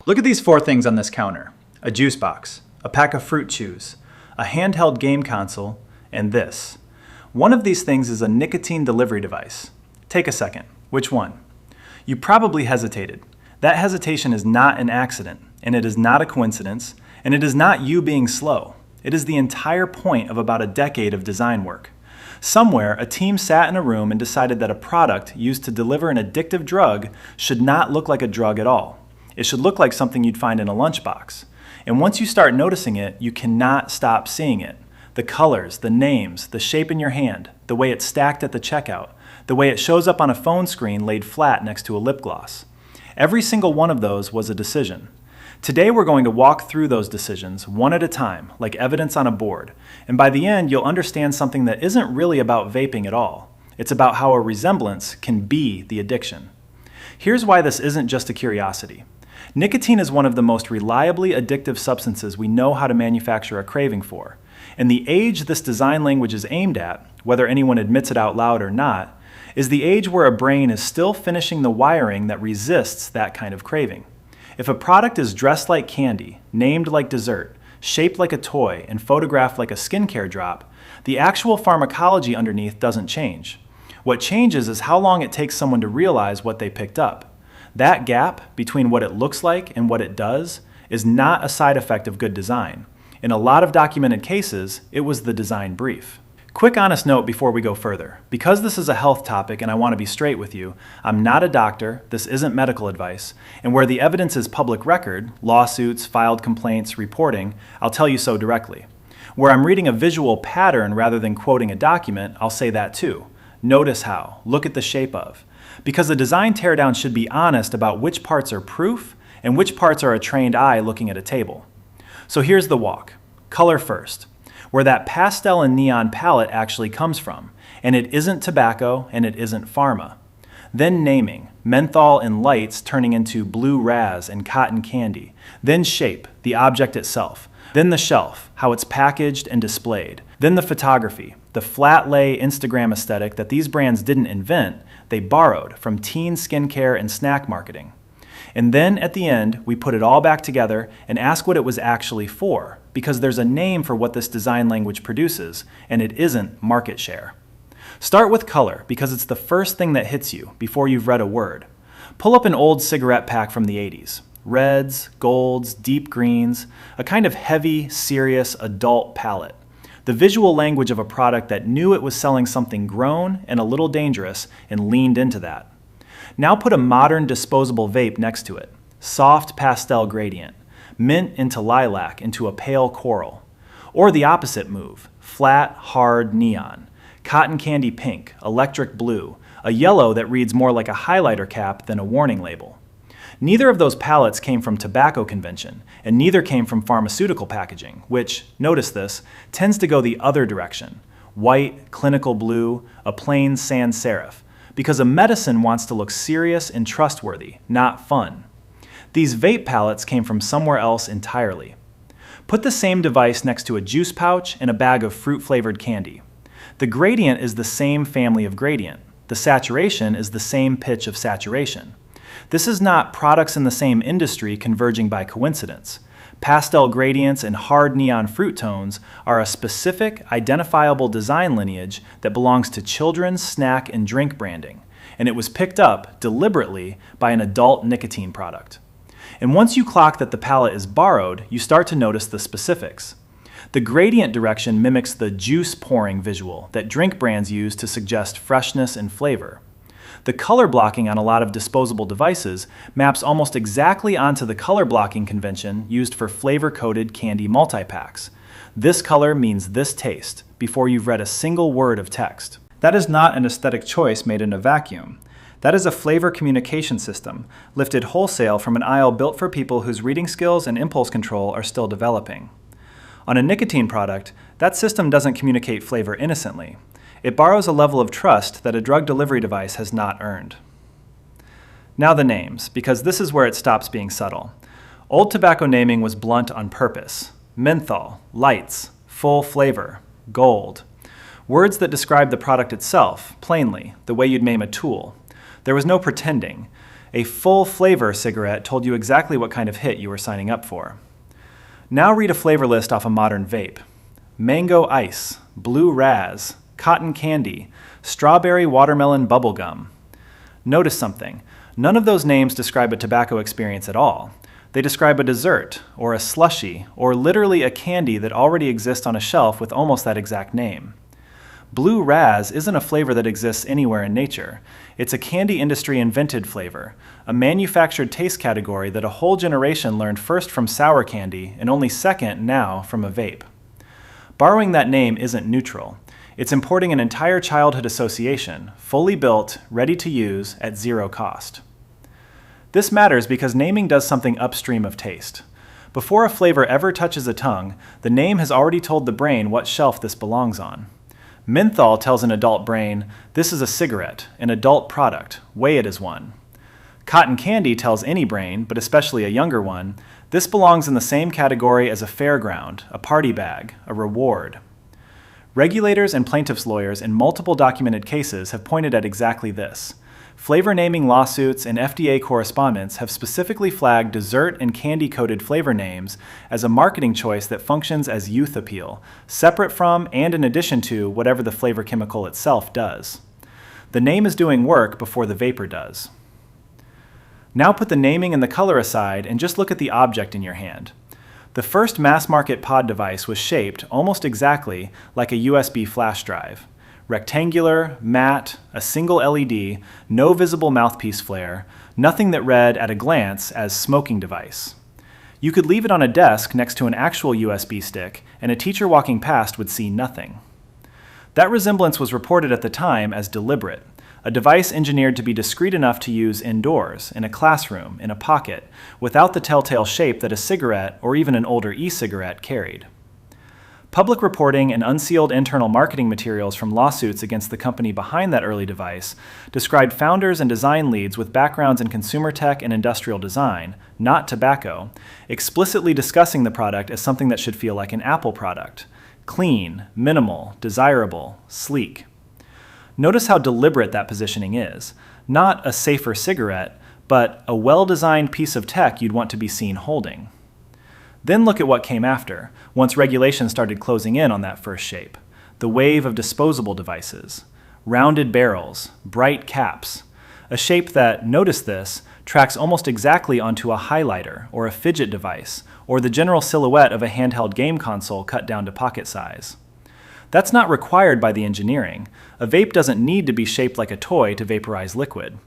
Look at these 4 things on this counter: a juice box, a pack of fruit chews, a handheld game console, and this. One of these things is a nicotine delivery device. Take a second. Which one? You probably hesitated. That hesitation is not an accident, and it is not a coincidence, and it is not you being slow. It is the entire point of about a decade of design work. Somewhere, a team sat in a room and decided that a product used to deliver an addictive drug should not look like a drug at all. It should look like something you'd find in a lunchbox. And once you start noticing it, you cannot stop seeing it. The colors, the names, the shape in your hand, the way it's stacked at the checkout, the way it shows up on a phone screen laid flat next to a lip gloss. Every single one of those was a decision. Today we're going to walk through those decisions one at a time, like evidence on a board, and by the end you'll understand something that isn't really about vaping at all. It's about how a resemblance can be the addiction. Here's why this isn't just a curiosity. Nicotine is one of the most reliably addictive substances we know how to manufacture a craving for, and the age this design language is aimed at, whether anyone admits it out loud or not, is the age where a brain is still finishing the wiring that resists that kind of craving. If a product is dressed like candy, named like dessert, shaped like a toy, and photographed like a skincare drop, the actual pharmacology underneath doesn't change. What changes is how long it takes someone to realize what they picked up. That gap between what it looks like and what it does is not a side effect of good design. In a lot of documented cases, it was the design brief. Quick honest note before we go further. Because this is a health topic and I want to be straight with you, I'm not a doctor, this isn't medical advice, and where the evidence is public record, lawsuits, filed complaints, reporting, I'll tell you so directly. Where I'm reading a visual pattern rather than quoting a document, I'll say that too. Notice how, look at the shape of. Because a design teardown should be honest about which parts are proof and which parts are a trained eye looking at a table. So here's the walk. Color first. Where that pastel and neon palette actually comes from, and it isn't tobacco and it isn't pharma. Then naming, menthol and lights turning into blue razz and cotton candy. Then shape, the object itself. Then the shelf, how it's packaged and displayed. Then the photography, the flat lay Instagram aesthetic that these brands didn't invent, they borrowed from teen skincare and snack marketing. And then at the end, we put it all back together and ask what it was actually for, because there's a name for what this design language produces, and it isn't market share. Start with color, because it's the first thing that hits you before you've read a word. Pull up an old cigarette pack from the 80s. Reds, golds, deep greens, a kind of heavy, serious, adult palette. The visual language of a product that knew it was selling something grown and a little dangerous and leaned into that. Now put a modern disposable vape next to it. Soft pastel gradient. Mint into lilac into a pale coral. Or the opposite move. Flat, hard neon. Cotton candy pink, electric blue, a yellow that reads more like a highlighter cap than a warning label. Neither of those palettes came from tobacco convention, and neither came from pharmaceutical packaging, which, notice this, tends to go the other direction. White, clinical blue, a plain sans serif. Because a medicine wants to look serious and trustworthy, not fun. These vape palettes came from somewhere else entirely. Put the same device next to a juice pouch and a bag of fruit-flavored candy. The gradient is the same family of gradient. The saturation is the same pitch of saturation. This is not products in the same industry converging by coincidence. Pastel gradients and hard neon fruit tones are a specific, identifiable design lineage that belongs to children's snack and drink branding, and it was picked up, deliberately, by an adult nicotine product. And once you clock that the palette is borrowed, you start to notice the specifics. The gradient direction mimics the juice pouring visual that drink brands use to suggest freshness and flavor. The color blocking on a lot of disposable devices maps almost exactly onto the color blocking convention used for flavor-coded candy multi-packs. This color means this taste, before you've read a single word of text. That is not an aesthetic choice made in a vacuum. That is a flavor communication system, lifted wholesale from an aisle built for people whose reading skills and impulse control are still developing. On a nicotine product, that system doesn't communicate flavor innocently. It borrows a level of trust that a drug delivery device has not earned. Now the names, because this is where it stops being subtle. Old tobacco naming was blunt on purpose. Menthol, lights, full flavor, gold. Words that describe the product itself, plainly, the way you'd name a tool. There was no pretending. A full flavor cigarette told you exactly what kind of hit you were signing up for. Now read a flavor list off a modern vape. Mango ice, blue razz, cotton candy, strawberry watermelon bubblegum. Notice something. None of those names describe a tobacco experience at all. They describe a dessert, or a slushie, or literally a candy that already exists on a shelf with almost that exact name. Blue razz isn't a flavor that exists anywhere in nature. It's a candy industry invented flavor, a manufactured taste category that a whole generation learned first from sour candy and only second now from a vape. Borrowing that name isn't neutral. It's importing an entire childhood association, fully built, ready to use, at zero cost. This matters because naming does something upstream of taste. Before a flavor ever touches a tongue, the name has already told the brain what shelf this belongs on. Menthol tells an adult brain, this is a cigarette, an adult product, weigh it as one. Cotton candy tells any brain, but especially a younger one, this belongs in the same category as a fairground, a party bag, a reward. Regulators and plaintiffs' lawyers in multiple documented cases have pointed at exactly this. Flavor naming lawsuits and FDA correspondence have specifically flagged dessert and candy-coated flavor names as a marketing choice that functions as youth appeal, separate from and in addition to whatever the flavor chemical itself does. The name is doing work before the vapor does. Now put the naming and the color aside and just look at the object in your hand. The first mass-market pod device was shaped almost exactly like a USB flash drive. Rectangular, matte, a single LED, no visible mouthpiece flare, nothing that read at a glance as smoking device. You could leave it on a desk next to an actual USB stick, and a teacher walking past would see nothing. That resemblance was reported at the time as deliberate, a device engineered to be discreet enough to use indoors, in a classroom, in a pocket, without the telltale shape that a cigarette or even an older e-cigarette carried. Public reporting and unsealed internal marketing materials from lawsuits against the company behind that early device described founders and design leads with backgrounds in consumer tech and industrial design, not tobacco, explicitly discussing the product as something that should feel like an Apple product. Clean, minimal, desirable, sleek. Notice how deliberate that positioning is. Not a safer cigarette, but a well-designed piece of tech you'd want to be seen holding. Then look at what came after, once regulations started closing in on that first shape. The wave of disposable devices. Rounded barrels, bright caps. A shape that, notice this, tracks almost exactly onto a highlighter or a fidget device, or the general silhouette of a handheld game console cut down to pocket size. That's not required by the engineering. A vape doesn't need to be shaped like a toy to vaporize liquid.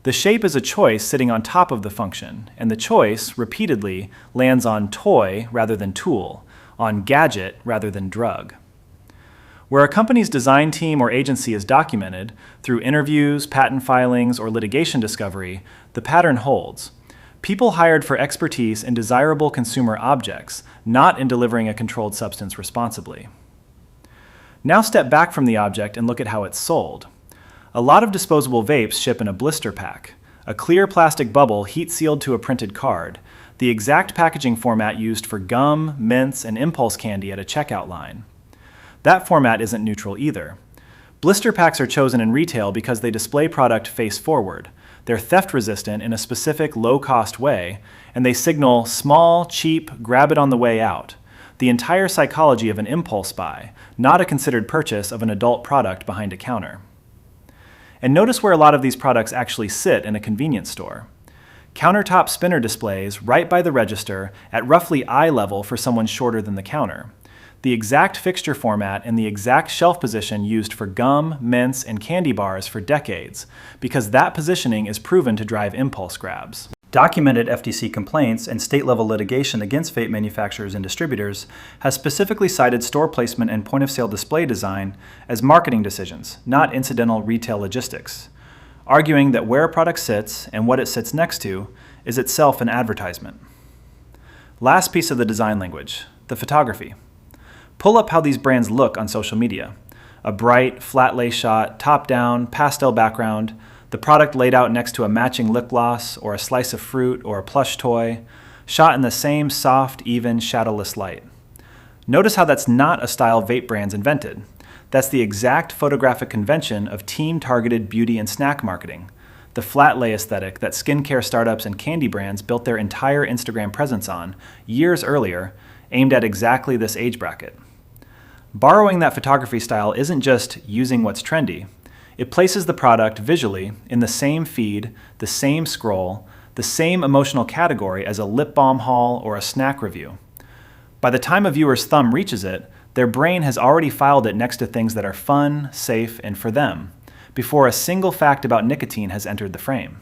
The shape is a choice sitting on top of the function, and the choice, repeatedly, lands on toy rather than tool, on gadget rather than drug. Where a company's design team or agency is documented, through interviews, patent filings, or litigation discovery, the pattern holds. People hired for expertise in desirable consumer objects, not in delivering a controlled substance responsibly. Now step back from the object and look at how it's sold. A lot of disposable vapes ship in a blister pack, a clear plastic bubble heat-sealed to a printed card, the exact packaging format used for gum, mints, and impulse candy at a checkout line. That format isn't neutral either. Blister packs are chosen in retail because they display product face forward. They're theft-resistant in a specific low-cost way, and they signal small, cheap, grab it on the way out. The entire psychology of an impulse buy, not a considered purchase of an adult product behind a counter. And notice where a lot of these products actually sit in a convenience store. Countertop spinner displays right by the register at roughly eye level for someone shorter than the counter. The exact fixture format and the exact shelf position used for gum, mints, and candy bars for decades, because that positioning is proven to drive impulse grabs. Documented FTC complaints and state-level litigation against vape manufacturers and distributors has specifically cited store placement and point-of-sale display design as marketing decisions, not incidental retail logistics, arguing that where a product sits and what it sits next to is itself an advertisement. Last piece of the design language, the photography. Pull up how these brands look on social media. A bright, flat lay shot, top-down, pastel background, the product laid out next to a matching lip gloss or a slice of fruit or a plush toy, shot in the same soft, even, shadowless light. Notice how that's not a style vape brands invented. That's the exact photographic convention of teen-targeted beauty and snack marketing. the flat lay aesthetic that skincare startups and candy brands built their entire Instagram presence on years earlier, aimed at exactly this age bracket. Borrowing that photography style isn't just using what's trendy. It places the product visually in the same feed, the same scroll, the same emotional category as a lip balm haul or a snack review. By the time a viewer's thumb reaches it, their brain has already filed it next to things that are fun, safe, and for them, before a single fact about nicotine has entered the frame.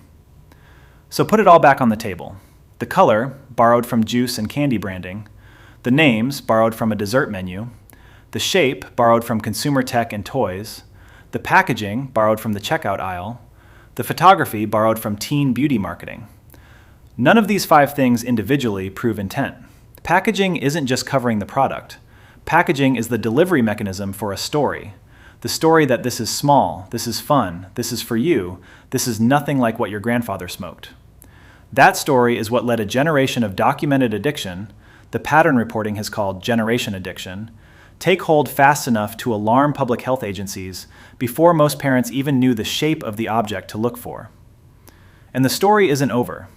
So put it all back on the table. The color, borrowed from juice and candy branding. The names, borrowed from a dessert menu. The shape, borrowed from consumer tech and toys. The packaging, borrowed from the checkout aisle. The photography, borrowed from teen beauty marketing. None of these 5 things individually prove intent. Packaging isn't just covering the product. Packaging is the delivery mechanism for a story. The story that this is small, this is fun, this is for you, this is nothing like what your grandfather smoked. That story is what led a generation of documented addiction, the pattern reporting has called generation addiction, take hold fast enough to alarm public health agencies before most parents even knew the shape of the object to look for. And the story isn't over.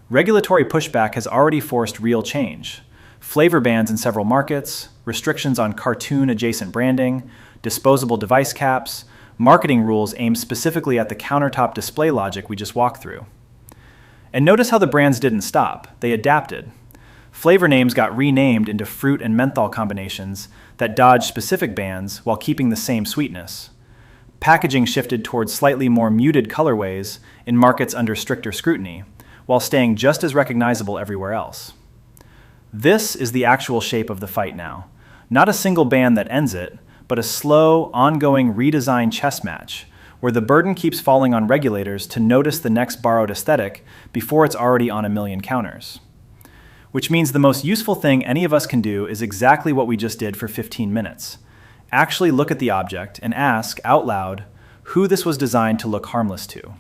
Regulatory pushback has already forced real change. Flavor bans in several markets, restrictions on cartoon-adjacent branding, disposable device caps, marketing rules aimed specifically at the countertop display logic we just walked through. And notice how the brands didn't stop, they adapted. Flavor names got renamed into fruit and menthol combinations that dodged specific bans while keeping the same sweetness. Packaging shifted towards slightly more muted colorways in markets under stricter scrutiny, while staying just as recognizable everywhere else. This is the actual shape of the fight now. Not a single ban that ends it, but a slow, ongoing redesign chess match, where the burden keeps falling on regulators to notice the next borrowed aesthetic before it's already on a million counters. Which means the most useful thing any of us can do is exactly what we just did for 15 minutes. Actually look at the object and ask, out loud, who this was designed to look harmless to.